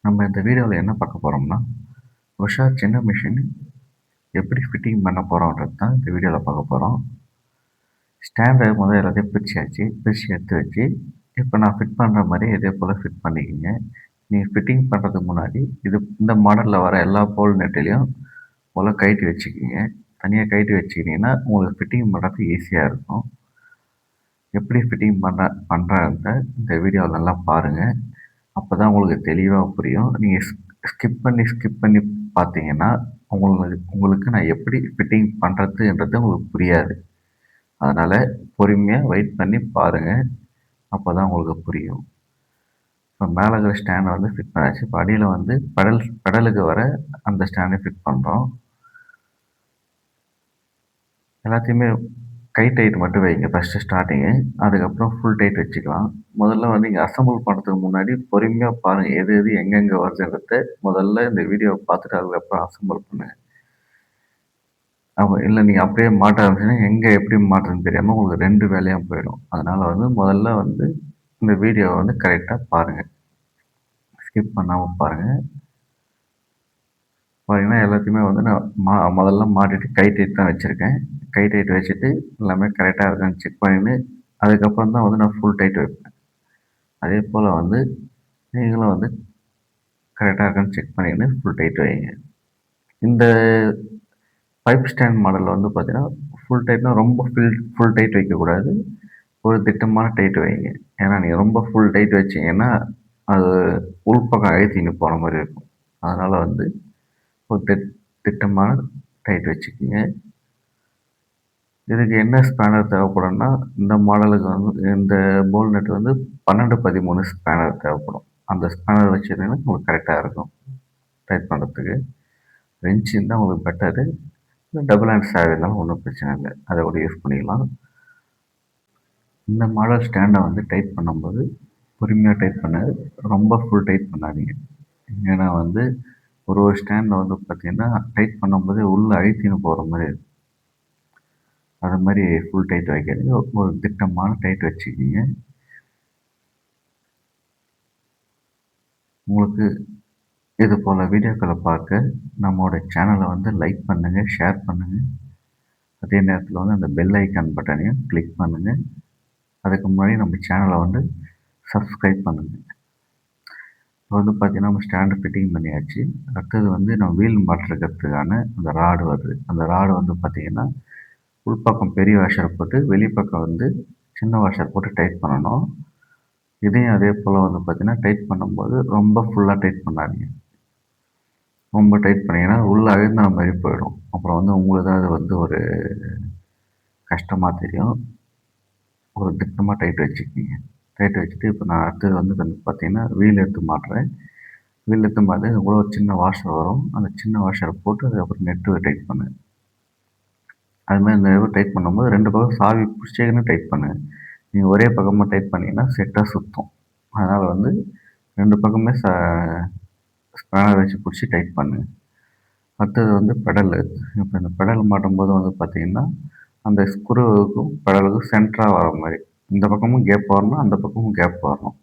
நம்ம இந்த வீடியோவில் என்ன பார்க்க போகிறோம்னா, உஷா சின்ன மிஷின் எப்படி ஃபிட்டிங் பண்ண போகிறோன்றது தான் இந்த வீடியோவில் பார்க்க போகிறோம். ஸ்டாண்டை முதல்ல எல்லாத்தையும் பிரிச்சாச்சு. பிரித்து எடுத்து வச்சு, இப்போ நான் ஃபிட் பண்ணுற மாதிரி இதே போல் ஃபிட் பண்ணிக்கோங்க. நீங்கள் ஃபிட்டிங் பண்ணுறதுக்கு முன்னாடி இந்த மாடலில் வர எல்லா போல் நெட்லையும் போல் கழட்டி வச்சுக்கிங்க. தனியாக கழட்டி வச்சுக்கிட்டிங்கன்னா உங்களுக்கு ஃபிட்டிங் பண்ணுறதுக்கு ஈஸியாக இருக்கும். எப்படி ஃபிட்டிங் பண்ணுறத இந்த வீடியோவில் நல்லா பாருங்கள். அப்போ தான் உங்களுக்கு தெளிவாக புரியும். நீங்கள் ஸ்கிப் பண்ணி பார்த்தீங்கன்னா உங்களுக்கு நான் எப்படி ஃபிட்டிங் பண்ணுறதுன்றது உங்களுக்கு புரியாது. அதனால் பொறுமையாக வெயிட் பண்ணி பாருங்கள். அப்போ தான் உங்களுக்கு புரியும். இப்போ மேலே இருக்கிற ஸ்டாண்டை வந்து ஃபிட் பண்ணாச்சு. இப்போ அடியில் வந்து பெடலுக்கு வர அந்த ஸ்டாண்டை ஃபிட் பண்ணுறோம். எல்லாத்தையுமே கை டைட் மட்டும் வைங்க ஃபஸ்ட்டு ஸ்டார்டிங்கு. அதுக்கப்புறம் ஃபுல் டைட் வச்சுக்கலாம். முதல்ல வந்து இங்கே அசம்பிள் பண்ணுறதுக்கு முன்னாடி பொறுமையாக பாருங்கள். எது எது எங்கெங்கே வருதுன்றத முதல்ல இந்த வீடியோவை பார்த்துட்டு அதுக்கப்புறம் அசம்பிள் பண்ணுங்கள். அப்போ இல்லை நீங்கள் அப்படியே மாட்ட ஆரம்பிச்சிங்கன்னா எங்கே எப்படி மாட்டுறதுன்னு தெரியாமல் உங்களுக்கு 2 வேலையாக போயிடும். அதனால் வந்து முதல்ல வந்து இந்த வீடியோவை வந்து கரெக்டாக பாருங்கள். ஸ்கிப் பண்ணாமல் பாருங்கள். பார்த்தீங்கன்னா எல்லாத்தையுமே வந்து நான் முதல்ல மாட்டிட்டு கை டைட் தான் வச்சுருக்கேன். கை டைட் வச்சுட்டு எல்லாமே கரெக்டாக இருக்கான்னு செக் பண்ணிவிட்டு அதுக்கப்புறம் தான் வந்து நான் ஃபுல் டைட் வைப்பேன். அதே போல் வந்து நீங்களும் வந்து கரெக்டாக இருக்கான்னு செக் பண்ணிவிட்டு ஃபுல் டைட் வைங்க. இந்த பைப் ஸ்டாண்ட் மாடலில் வந்து பார்த்தீங்கன்னா ஃபுல் டைட்னால் ரொம்ப ஃபுல் டைட் வைக்கக்கூடாது. ஒரு திட்டமான டைட் வைங்க. ஏன்னா நீங்கள் ரொம்ப ஃபுல் டைட் வச்சிங்கன்னா அது உள்பக்கம் அழுத்தின்னு போன மாதிரி இருக்கும். அதனால் வந்து ஒரு திட்டமான டைட் வச்சுக்கோங்க. இதுக்கு என்ன ஸ்பேனர் தேவைப்படும்னா, இந்த மாடலுக்கு வந்து இந்த போல் நட் வந்து 12, 13 ஸ்பேனர் தேவைப்படும். அந்த ஸ்பேனர் வச்சுருந்தீங்கன்னா உங்களுக்கு கரெக்டாக இருக்கும் டைட் பண்ணுறதுக்கு. ரெஞ்ச் இருந்தால் உங்களுக்கு பெட்டரு. டபுள் ஹேண்ட் சாவி இருந்தாலும் ஒன்றும் பிரச்சனை இல்லை. அதை கூட யூஸ் பண்ணிக்கலாம். இந்த மாடல் ஸ்டாண்டை வந்து டைட் பண்ணும்போது பொறுமையாக டைட் பண்ணாது. ரொம்ப ஃபுல் டைட் பண்ணாதீங்க. ஏன்னா வந்து ஒரு ஸ்டாண்டில் வந்து பார்த்திங்கன்னா டைட் பண்ணும்போது உள்ளே அழுத்தின்னு போகிற மாதிரி இருக்கும். அது மாதிரி ஃபுல் டைட் வைக்காதீங்க. ஒரு திட்டமான டைட் வச்சுக்கிங்க. உங்களுக்கு இது போல் வீடியோக்களை பார்க்க நம்மளோட சேனலை வந்து லைக் பண்ணுங்கள், ஷேர் பண்ணுங்கள். அதே நேரத்தில் வந்து அந்த பெல் ஐக்கான் பட்டனையும் கிளிக் பண்ணுங்கள். அதுக்கு முன்னாடி நம்ம சேனலை வந்து சப்ஸ்கிரைப் பண்ணுங்கள். இப்போ வந்து பார்த்திங்கன்னா நம்ம ஸ்டாண்டு ஃபிட்டிங் பண்ணியாச்சு. அடுத்தது வந்து நம்ம வீல் மாட்டுறதுக்கான அந்த ராடு வருது. அந்த ராடு வந்து பார்த்திங்கன்னா உள்பக்கம் பெரிய வாஷரை போட்டு வெளிப்பக்கம் வந்து சின்ன வாஷர் போட்டு டைட் பண்ணணும். இதையும் அதே போல் வந்து பார்த்திங்கன்னா டைட் பண்ணும்போது ரொம்ப ஃபுல்லாக டைட் பண்ணாதீங்க. ரொம்ப டைட் பண்ணிங்கன்னா உள்ளே அழுந்தின மாதிரி போயிடும். அப்புறம் வந்து உங்களுக்கு தான் அது வந்து ஒரு கஷ்டமாக தெரியும். ஒரு திட்டமாக டைட் வச்சுக்கிங்க. டைட் வச்சுட்டு இப்போ நான் அடுத்தது வந்து பார்த்திங்கன்னா வீல் எடுத்து மாட்டுறேன். வீல் எடுத்து மாட்டி அது கூட ஒரு சின்ன வாஷர் வரும். அந்த சின்ன வாஷரை போட்டு அதுக்கப்புறம் நெட்டு டைட் பண்ணுங்கள். அதுமாதிரி இந்த இது டைட் பண்ணும்போது 2 பக்கம் சாவி பிடிச்சிக்கின்னு டைட் பண்ணுங்கள். நீங்கள் ஒரே பக்கமாக டைட் பண்ணிங்கன்னா செட்டாக சுற்றும். அதனால் வந்து 2 பக்கமே ஸ்பேனர் வச்சு பிடிச்சி டைட் பண்ணுங்கள். அடுத்தது வந்து பெடலு. இப்போ இந்த பெடல் மாட்டும்போது வந்து பார்த்திங்கன்னா அந்த ஸ்க்ரூவுக்கும் பெடலுக்கும் சென்டராக வர மாதிரி இந்த பக்கமும் கேப் வரணும், அந்த பக்கமும் கேப் வரணும்.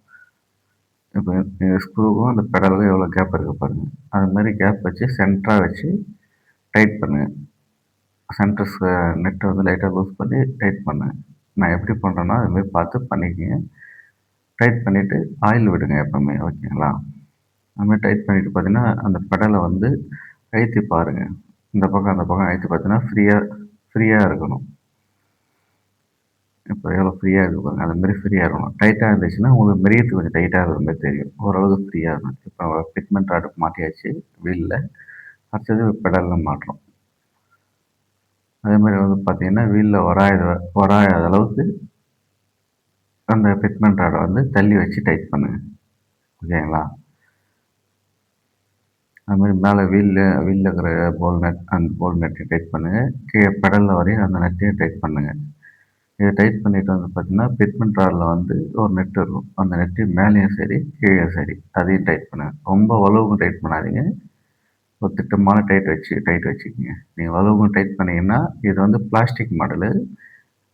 இப்போ ஸ்க்ரூவுக்கும் அந்த பெடலுக்கும் எவ்வளோ கேப் இருக்குது பாருங்கள். அது மாதிரி கேப் வச்சு சென்டராக வச்சு டைட் பண்ணுங்கள். சென்டர் நெட்டை வந்து லைட்டாக லூஸ் பண்ணி டைட் பண்ணுங்கள். நான் எப்படி பண்ணுறேன்னா அதுமாரி பார்த்து பண்ணிக்கோங்க. டைட் பண்ணிவிட்டு ஆயில் விடுங்க எப்போவுமே, ஓகேங்களா? அதுமாதிரி டைட் பண்ணிவிட்டு பார்த்தீங்கன்னா அந்த பெடலை வந்து அழுத்தி பாருங்கள். இந்த பக்கம் அந்த பக்கம் அழுத்தி பார்த்தீங்கன்னா ஃப்ரீயாக இருக்கணும். இப்போ எவ்வளோ ஃப்ரீயாக இருக்குது பாருங்கள். அது மாதிரி ஃப்ரீயாக இருக்கணும். டைட்டாக இருந்துச்சுன்னா உங்களுக்கு மெரியத்து கொஞ்சம் டைட்டாக இருக்கிற மாதிரி தெரியும். ஓரளவுக்கு ஃப்ரீயாக இருக்கணும். இப்போ ஃபிட்மெண்ட் ராடு மாட்டியாச்சு வீலில். அடுத்தது பெடலில் மாட்டுறோம். அதே மாதிரி வந்து பார்த்திங்கன்னா வீலில் வராத அளவுக்கு அந்த ஃபிட்மெண்ட் ராடை வந்து தள்ளி வச்சு டைட் பண்ணுங்கள், ஓகேங்களா? அது மாதிரி மேலே வீலில் இருக்கிற அந்த போல் நெட்டை டைட் பண்ணுங்கள். கீழே பெடலில் வரையும் அந்த நெட்டையும் டைட் பண்ணுங்கள். இதை டைட் பண்ணிவிட்டு வந்து பார்த்திங்கன்னா ஃபிட்மெண்ட் ராடில் வந்து ஒரு நெட் இருக்கும். அந்த நெட்டு மேலேயும் சரி கீழேயும் சரி அதையும் டைட் பண்ணுங்கள். ரொம்ப வலுவுக்கும் டைட் பண்ணாதீங்க. ஒரு திட்டமான டைட் வச்சுக்கோங்க. நீங்கள் வலுவுக்கும் டைட் பண்ணிங்கன்னா இது வந்து பிளாஸ்டிக் மாடலு,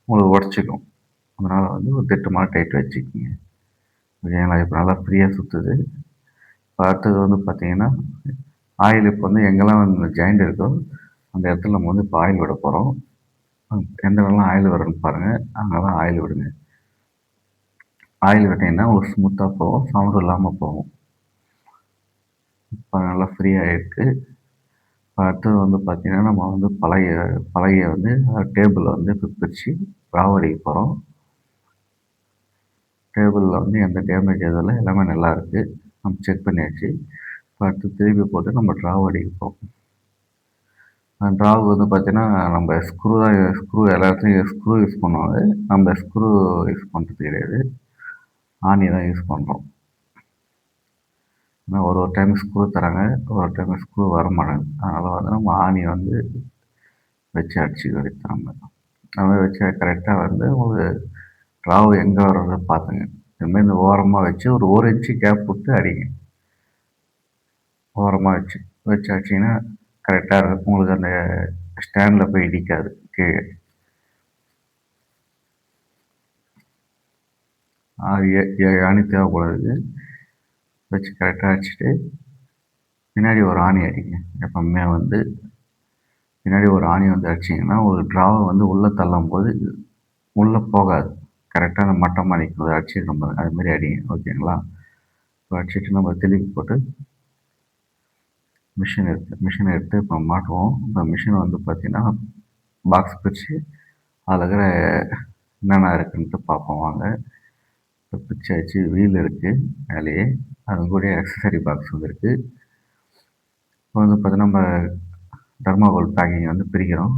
உங்களுக்கு உடச்சிக்கும். அதனால் வந்து ஒரு திட்டமான டைட் வச்சுக்கோங்க, ஓகேங்களா? இப்போ நல்லா ஃப்ரீயாக சுற்றுது. இப்போ அடுத்தது வந்து பார்த்தீங்கன்னா, ஆயில் இப்போ வந்து எங்கெல்லாம் வந்து ஜாயிண்ட் இருக்கோ, அந்த இடத்துல நம்ம வந்து இப்போ ஆயில் விட போகிறோம். எந்த இடம்லாம் ஆயில் வரும்னு பாருங்கள், அங்கெல்லாம் ஆயில் விடுங்க. ஆயில் விட்டிங்கன்னா உங்களுக்கு ஸ்மூத்தாக போகும், சவுண்டும் இல்லாமல் போகும். இப்போ நல்லா ஃப்ரீயாக இருக்குது. இப்போ அடுத்தது வந்து பார்த்தீங்கன்னா, நம்ம வந்து பழைய வந்து டேபிள வந்து இப்போ பிரித்து ராவடிக்க போகிறோம். டேபிளில் வந்து எந்த டேமேஜ் எதுவும் இல்லை, எல்லாமே நல்லா இருக்குது. நம்ம செக் பண்ணியாச்சு. இப்போ அடுத்து திருப்பி போட்டு நம்ம ட்ராவ் அடிக்க போகிறோம். ட்ராவ் வந்து பார்த்தீங்கன்னா, நம்ம ஸ்க்ரூ எல்லா இடத்துலையும் ஸ்க்ரூ யூஸ் பண்ணுவாங்க. நம்ம ஸ்க்ரூ யூஸ் பண்ணுறது கிடையாது. ஆணி தான் யூஸ் பண்ணுறோம். ஏன்னா ஒரு டைம் ஸ்க்ரூ தராங்க, ஒரு டைம் ஸ்க்ரூ வர மாட்டாங்க. அதனால் வந்து நம்ம ஆணி வந்து வச்சு அடிச்சுக்க வேண்டியது நம்ம. நம்ம வச்சு கரெக்டாக வந்து உங்களுக்கு ட்ராவ் எங்கே வர்றதை பார்த்துங்க. இதுமாரி இந்த ஓரமாக வச்சு ஒரு இன்ச்சு கேப் விட்டு அடிங்க. ஓரமாக வச்சு அடிச்சிங்கன்னா கரெக்டாக இருக்கும். உங்களுக்கு அந்த ஸ்டாண்டில் போய் இடிக்காது கீழே. 7 ஆணி தேவைப்படுது. வச்சு கரெக்டாக அடிச்சுட்டு பின்னாடி ஒரு ஆணி அடிங்க. எப்பவுமே வந்து பின்னாடி ஒரு ஆணி வந்து அடிச்சிங்கன்னா உங்களுக்கு ட்ராவை வந்து உள்ளே தள்ளும் போது உள்ளே போகாது. கரெக்டாக அந்த மட்டமாக நிற்கும். அடிச்சுருக்கோம் பாருங்க, அதுமாரி அடிங்க. ஓகேங்களா? இப்போ அடிச்சுட்டு நம்ம திருப்பி போட்டு மிஷினை எடுத்து இப்போ மாட்டுவோம். இப்போ மிஷின் வந்து பார்த்திங்கன்னா பாக்ஸ் பிரித்து அதில் இருக்கிற என்னென்ன இருக்குன்ட்டு பார்ப்போம் வாங்க. இப்போ பிரிச்சாச்சு. வீல் இருக்குது மேலேயே, அது கூட அக்சசரி பாக்ஸ் வந்துருக்கு. இப்போ வந்து பார்த்திங்கன்னா நம்ம தர்மாகோல் பேக்கிங் வந்து பிரிக்கிறோம்.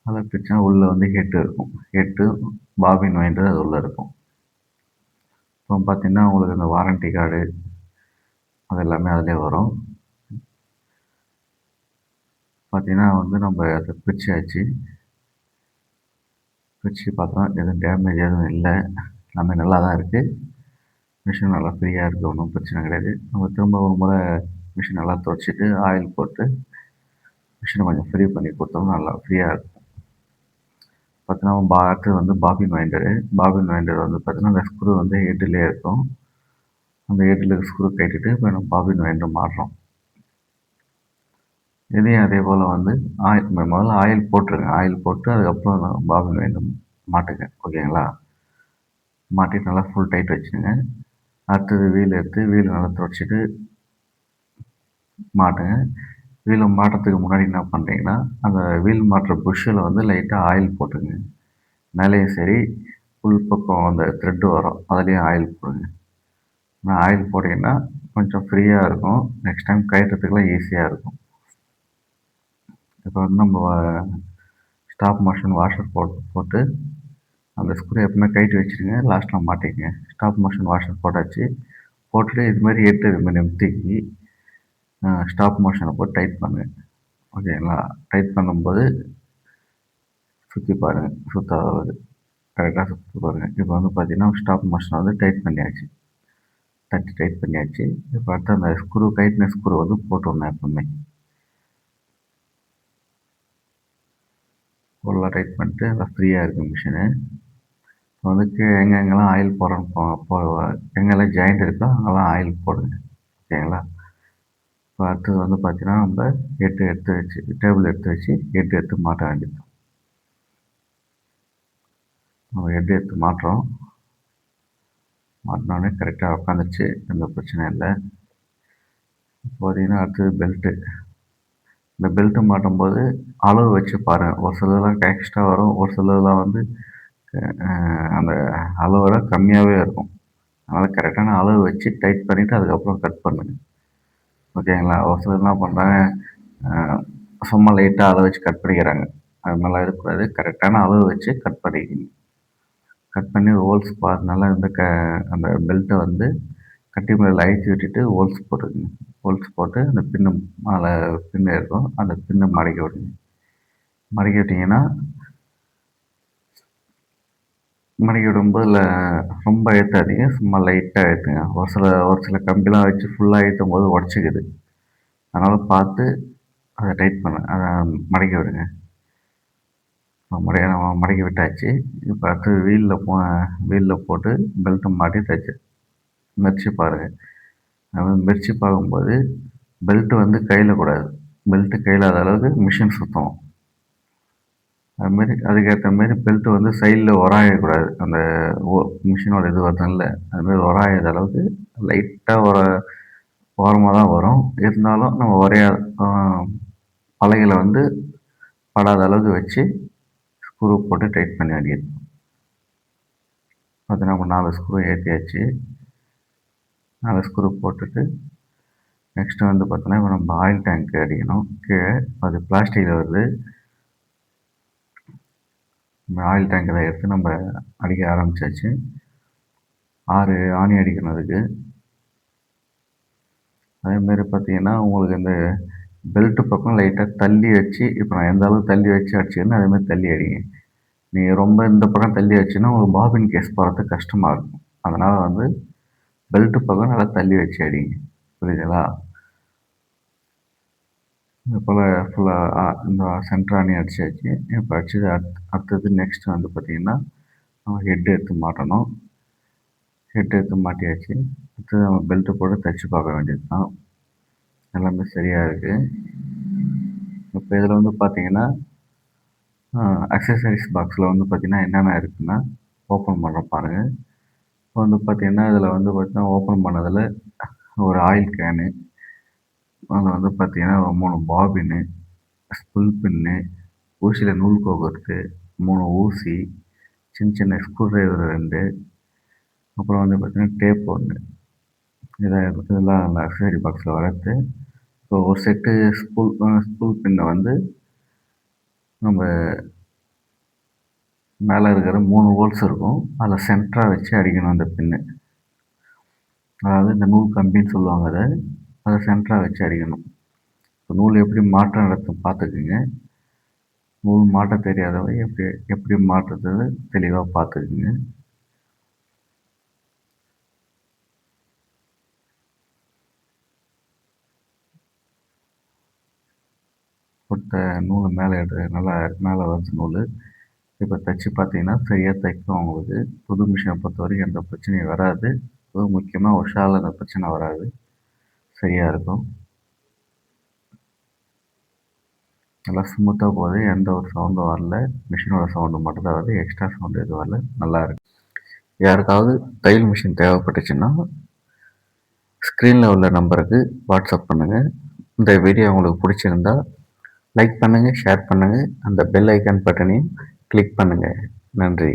அதில் பிரித்தா உள்ளே வந்து ஹெட்டு இருக்கும். ஹெட்டு பாபின் வைண்டர் அது உள்ளே இருக்கும். இப்போ பார்த்திங்கன்னா உங்களுக்கு இந்த வாரண்டி கார்டு அது எல்லாமே அதிலே வரும். பார்த்திங்கன்னா வந்து நம்ம அதை பிரிச்சாச்சு. பிரித்து பார்த்தோம், எதுவும் டேமேஜ் எதுவும் இல்லை, எல்லாமே நல்லா தான் இருக்குது. மிஷின் நல்லா ஃப்ரீயாக இருக்குது, ஒன்றும் பிரச்சனை கிடையாது. நம்ம திரும்ப ஒரு முறை மிஷின் நல்லா துடைச்சிட்டு ஆயில் போட்டு மிஷினை கொஞ்சம் ஃப்ரீ பண்ணி கொடுத்தோம்னா நல்லா ஃப்ரீயாக இருக்கும். பார்த்தீங்கன்னா அடுத்து வந்து பாபின் வைண்டர் வந்து பார்த்தீங்கன்னா அந்த ஸ்க்ரூ வந்து ஹெட்டிலே இருக்கும். அந்த ஹெட்டில் ஸ்க்ரூ கட்டிட்டு இப்போ நம்ம பாபின் வைண்டர் மாட்டுறோம். இதையும் அதே போல் வந்து முதல்ல ஆயில் போட்டுருங்க. ஆயில் போட்டு அதுக்கப்புறம் பாபின் வைண்டர் மாட்டுங்க. ஓகேங்களா? மாட்டிட்டு நல்லா ஃபுல் டைட் வச்சுங்க. அடுத்தது வீல் நல்லா துடைச்சிட்டு மாட்டுங்க. வீலை மாட்டுறதுக்கு முன்னாடி என்ன பண்ணுறீங்கன்னா, அந்த வீல் மாட்டுற புஷ்ஷில் வந்து லைட்டாக ஆயில் போட்டுங்க. மேலேயும் சரி, உள் பக்கம் அந்த த்ரெட்டு வரும், அதுலேயும் ஆயில் போடுங்க. ஆனால் ஆயில் போட்டிங்கன்னா கொஞ்சம் ஃப்ரீயாக இருக்கும். நெக்ஸ்ட் டைம் கழட்டுறதுக்குலாம் ஈஸியாக இருக்கும். இப்போ வந்து நம்ம ஸ்டாப் மோஷன் வாஷர் போட்டு அந்த ஸ்க்ரூ எப்பவுமே கழட்டி வச்சுருங்க. லாஸ்ட்டில் மாட்டிக்கங்க. ஸ்டாப் மோஷன் வாஷர் போட்டுட்டு இது மாதிரி இதுமாதிரி நிமித்திக்கி ஸ்டாப் மோஷனை போட்டு டைட் பண்ணுங்கள். ஓகேங்களா? டைட் பண்ணும்போது சுற்றி பாருங்கள், சுத்தாது கரெக்டாக சுற்றி பாருங்கள். இப்போ வந்து பார்த்தீங்கன்னா ஸ்டாப் மோஷனை வந்து டைட் பண்ணியாச்சு. டைட் பண்ணியாச்சு. இப்போ அடுத்து அந்த ஸ்க்ரூ வந்து போட்டுடணும். எப்பவுமே ஃபுல்லாக டைட் பண்ணிட்டு நல்லா ஃப்ரீயாக இருக்குது மிஷினு. இப்போ வந்து கீழே எங்கெங்கெல்லாம் ஆயில் போடுறோம் எங்கெல்லாம் ஜாயிண்ட் இருக்கோ அங்கெல்லாம் ஆயில் போடுங்க. ஓகேங்களா? இப்போ அடுத்தது வந்து பார்த்தீங்கன்னா நம்ம டேபிள் எடுத்து வச்சு எடுத்து மாட்ட வேண்டியது. நம்ம எடுத்து மாட்டுறோம். மாட்டினோடனே கரெக்டாக உட்காந்துருச்சு, எந்த பிரச்சனையும் இல்லை. பார்த்தீங்கன்னா அடுத்தது இந்த பெல்ட்டு மாட்டும்போது அளவு வச்சு பாருங்கள். ஒரு சிலதெல்லாம் எக்ஸ்ட்ரா வரும், ஒரு சிலதெல்லாம் வந்து அந்த அளவோட கம்மியாகவே இருக்கும். அதனால் கரெக்டான அளவு வச்சு டைட் பண்ணிவிட்டு அதுக்கப்புறம் கட் பண்ணுங்கள். ஓகேங்களா? ஒரு சிலர் என்ன பண்ணுறாங்க, சும்மா லைட்டாக அளவு வச்சு கட் பண்ணிக்கிறாங்க. அது மாதிரிலாம் இருக்கக்கூடாது. கரெக்டான அளவு வச்சு கட் பண்ணிக்கணும். கட் பண்ணி ஹோல்ஸ் நல்லா அந்த பெல்ட்டை வந்து கட்டி மேலே அழுத்தி விட்டுட்டு ஹோல்ஸ் போட்டுக்கோங்க. ஹோல்ஸ் போட்டு அந்த மேலே பின்னு இருக்கும், அந்த பின்னை மடக்கி விடுங்க. மடக்கி விட்டிங்கன்னா மடக்கி விடும்போது ரொம்ப அழுத்தாதீங்க, சும்மா லைட்டாக அழுத்துங்க. ஒரு சில கம்பிலாம் வச்சு ஃபுல்லாக அழுத்தும் போது உடச்சிக்குது. அதனால் பார்த்து அதை மடக்கி விடுங்க. மடக்கி விட்டாச்சு. இப்போ அடுத்து வீலில் போட்டு பெல்ட்டை மாட்டி மிதிச்சு பாருங்கள். அதுமாதிரி மிதிச்சு பார்க்கும்போது பெல்ட்டு வந்து கையில் கூடாது. பெல்ட்டு கையிலாத அளவுக்கு மிஷின் சுத்தணும். அதுமாரி அதுக்கேற்ற மாரி பெல்ட்டு வந்து சைடில் உராயக்கூடாது. அந்த ஓ மிஷினோட இது வருதுல்ல, அதுமாரி உராயாத அளவுக்கு லைட்டாக ஓரமாக தான் வரும். இருந்தாலும் நம்ம பலகையில வந்து படாத அளவுக்கு வச்சு ஸ்க்ரூ போட்டு டைட் பண்ண வேண்டியது. அது நம்ம 4 ஸ்க்ரூ ஏற்றியாச்சு. 4 ஸ்க்ரூ போட்டுட்டு நெக்ஸ்ட்டு வந்து பார்த்தோன்னா, இப்போ நம்ம ஆயில் டேங்க் அடிக்கணும். கீழே அது பிளாஸ்டிக்கில் வருது. இந்த ஆயில் டேங்கரை எடுத்து நம்ம அடிக்க ஆரம்பிச்சாச்சு. 6 ஆணி அடிக்கணும் அதுக்கு. அதேமாரி பார்த்தீங்கன்னா, உங்களுக்கு இந்த பெல்ட்டு பக்கம் லைட்டாக தள்ளி வச்சு, இப்போ நான் எந்த அளவுக்கு தள்ளி வச்சு அடிச்சுக்கிறேனோ அதேமாதிரி தள்ளி அடிங்க. நீங்கள் ரொம்ப இந்த பக்கம் தள்ளி வச்சுன்னா உங்களுக்கு பாபின் கேஸ் போடுறதுக்கு கஷ்டமாக இருக்கும். அதனால் வந்து பெல்ட்டு பக்கம் நல்லா தள்ளி வச்சு அடிங்க. புரியுதுங்களா? இது போல் ஃபுல்லாக இந்த சென்டர் ஆணி அடிச்சாச்சு. இப்போ அடிச்சது அடுத்தது நெக்ஸ்ட் வந்து பார்த்தீங்கன்னா, நம்ம ஹெட் எடுத்து மாட்டணும். ஹெட் எடுத்து மாட்டியாச்சு. அடுத்தது நம்ம பெல்ட்டு போட்டு தைச்சு பார்க்க வேண்டியது தான். எல்லாமே சரியாக இருக்குது. இப்போ இதில் வந்து பார்த்தீங்கன்னா, அக்சசரிஸ் பாக்ஸில் வந்து பார்த்தீங்கன்னா என்னென்ன இருக்குன்னா, ஓப்பன் பண்ண பாருங்கள். இப்போ வந்து பார்த்தீங்கன்னா, இதில் வந்து பார்த்தீங்கன்னா ஓப்பன் பண்ணதில் ஒரு ஆயில் கேனு, அதில் வந்து பார்த்தீங்கன்னா 3 பாபினு, ஸ்புல் பின்னு, ஊசியில் நூல் கோக்குறது, 3 ஊசி, சின்ன சின்ன ஸ்க்ரூ டிரைவர் 2, அப்புறம் வந்து பார்த்தீங்கன்னா டேப் 1. இதெல்லாம் அந்த அக்சசரி பாக்ஸில் வர்றது. இப்போ ஒரு செட்டு ஸ்பூல் பின்னை வந்து நம்ம மேலே இருக்கிற 3 ஹோல்ஸ் இருக்கும். அதில் சென்டராக வச்சு அடிக்கணும் அந்த பின்னு. அதாவது இந்த நூல் கம்பின்னு சொல்லுவாங்க அதை சென்டராக வச்சு அடிக்கணும். இப்போ நூல் எப்படி மாற்றம் நடத்தும் பார்த்துக்குங்க. நூல் மாட்ட தெரியாதவங்க எப்படி மாட்டுறது தெளிவாக பார்த்துக்குங்க. கொடுத்த நூல் மேலே நல்லா மேலே வருது நூல். இப்போ தைச்சி பார்த்தீங்கன்னா சரியாக தைக்கும் உங்களுக்கு. புது மிஷினை பொறுத்த வரைக்கும் எந்த பிரச்சனையும் வராது. முக்கியமாக உஷாவில் அந்த பிரச்சனை வராது. சரியாக இருக்கும். நல்லா ஸ்மூத்தாக போகுது. எந்த ஒரு சவுண்டும் வரல. மிஷினோட சவுண்டு மட்டும் தான் வருது. எக்ஸ்ட்ரா சவுண்டு எதுவும் வரல. நல்லா இருக்கு. யாருக்காவது தையல் மிஷின் தேவைப்பட்டுச்சுன்னா ஸ்க்ரீனில் உள்ள நம்பருக்கு வாட்ஸ்அப் பண்ணுங்கள். இந்த வீடியோ உங்களுக்கு பிடிச்சிருந்தா லைக் பண்ணுங்கள், ஷேர் பண்ணுங்கள். அந்த பெல் ஐக்கான் பட்டனையும் கிளிக் பண்ணுங்கள். நன்றி.